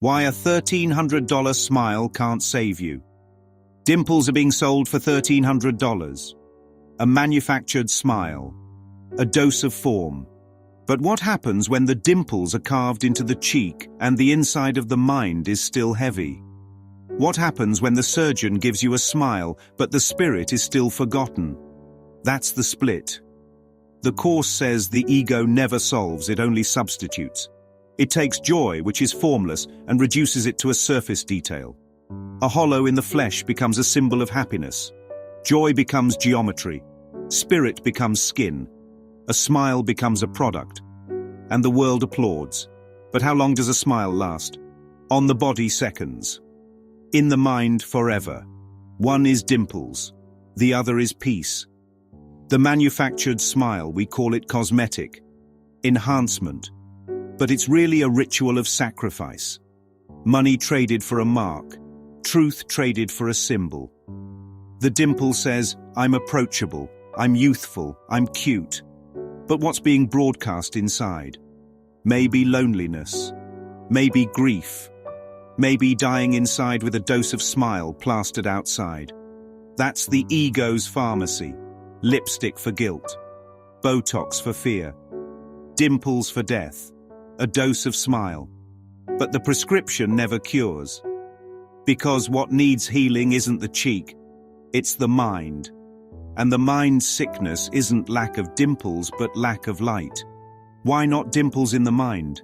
Why a $1,300 smile can't save you. Dimples are being sold for $1,300. A manufactured smile. A dose of form. But what happens when the dimples are carved into the cheek and the inside of the mind is still heavy? What happens when the surgeon gives you a smile, but the spirit is still forgotten? That's the split. The Course says the ego never solves, it only substitutes. It takes joy, which is formless, and reduces it to a surface detail. A hollow in the flesh becomes a symbol of happiness. Joy becomes geometry. Spirit becomes skin. A smile becomes a product. And the world applauds. But how long does a smile last? On the body, seconds. In the mind, forever. One is dimples. The other is peace. The manufactured smile, we call it cosmetic. Enhancement. But it's really a ritual of sacrifice. Money traded for a mark. Truth traded for a symbol. The dimple says, I'm approachable, I'm youthful, I'm cute. But what's being broadcast inside? Maybe loneliness. Maybe grief. Maybe dying inside with a dose of smile plastered outside. That's the ego's pharmacy. Lipstick for guilt. Botox for fear. Dimples for death. A dose of smile. But the prescription never cures. Because what needs healing isn't the cheek, it's the mind. And the mind's sickness isn't lack of dimples but lack of light. Why not dimples in the mind?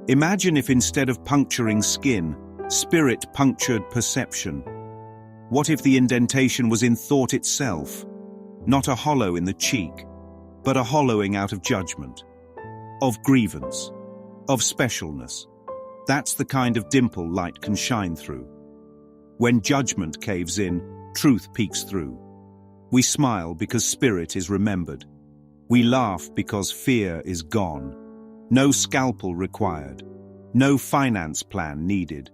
Imagine if instead of puncturing skin, spirit punctured perception. What if the indentation was in thought itself? Not a hollow in the cheek, but a hollowing out of judgment. Of grievance, of specialness. That's the kind of dimple light can shine through. When judgment caves in, truth peeks through. We smile because spirit is remembered. We laugh because fear is gone. No scalpel required. No finance plan needed.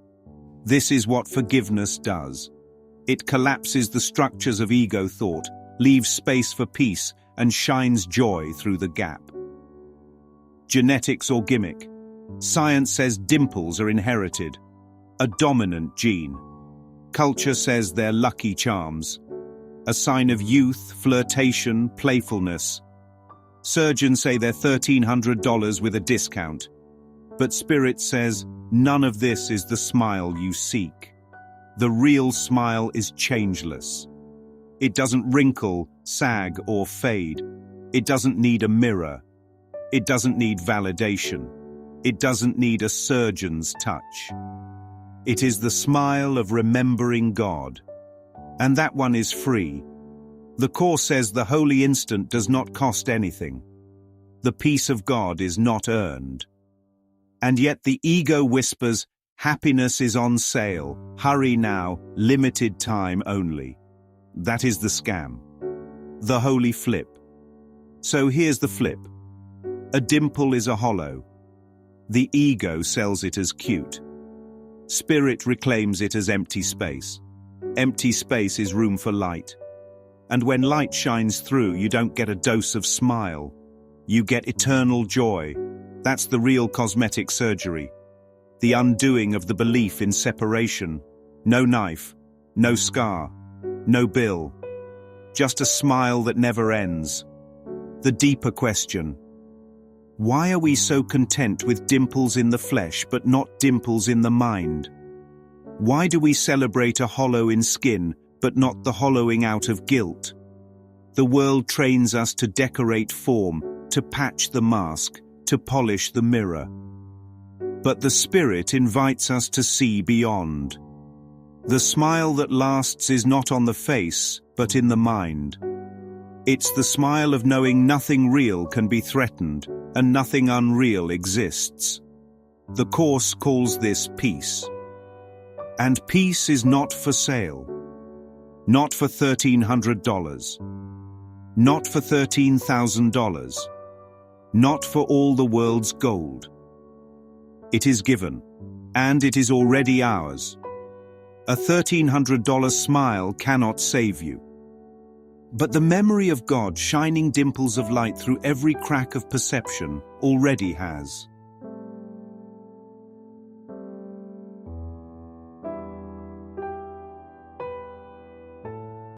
This is what forgiveness does. It collapses the structures of ego thought, leaves space for peace, and shines joy through the gap. Genetics or gimmick. Science says dimples are inherited. A dominant gene. Culture says they're lucky charms. A sign of youth, flirtation, playfulness. Surgeons say they're $1,300 with a discount. But spirit says none of this is the smile you seek. The real smile is changeless. It doesn't wrinkle, sag, or fade. It doesn't need a mirror. It doesn't need validation. It doesn't need a surgeon's touch. It is the smile of remembering God. And that one is free. The Course says the holy instant does not cost anything. The peace of God is not earned. And yet the ego whispers, happiness is on sale, hurry now, limited time only. That is the scam. The holy flip. So here's the flip. A dimple is a hollow. The ego sells it as cute. Spirit reclaims it as empty space. Empty space is room for light. And when light shines through, you don't get a dose of smile. You get eternal joy. That's the real cosmetic surgery. The undoing of the belief in separation. No knife, no scar, no bill. Just a smile that never ends. The deeper question. Why are we so content with dimples in the flesh but not dimples in the mind? Why do we celebrate a hollow in skin but not the hollowing out of guilt? The world trains us to decorate form, to patch the mask, to polish the mirror. But the spirit invites us to see beyond. The smile that lasts is not on the face, but in the mind. It's the smile of knowing nothing real can be threatened, and nothing unreal exists. The Course calls this peace. And peace is not for sale. Not for $1,300. Not for $13,000. Not for all the world's gold. It is given, and it is already ours. A $1,300 smile cannot save you. But the memory of God shining dimples of light through every crack of perception already has.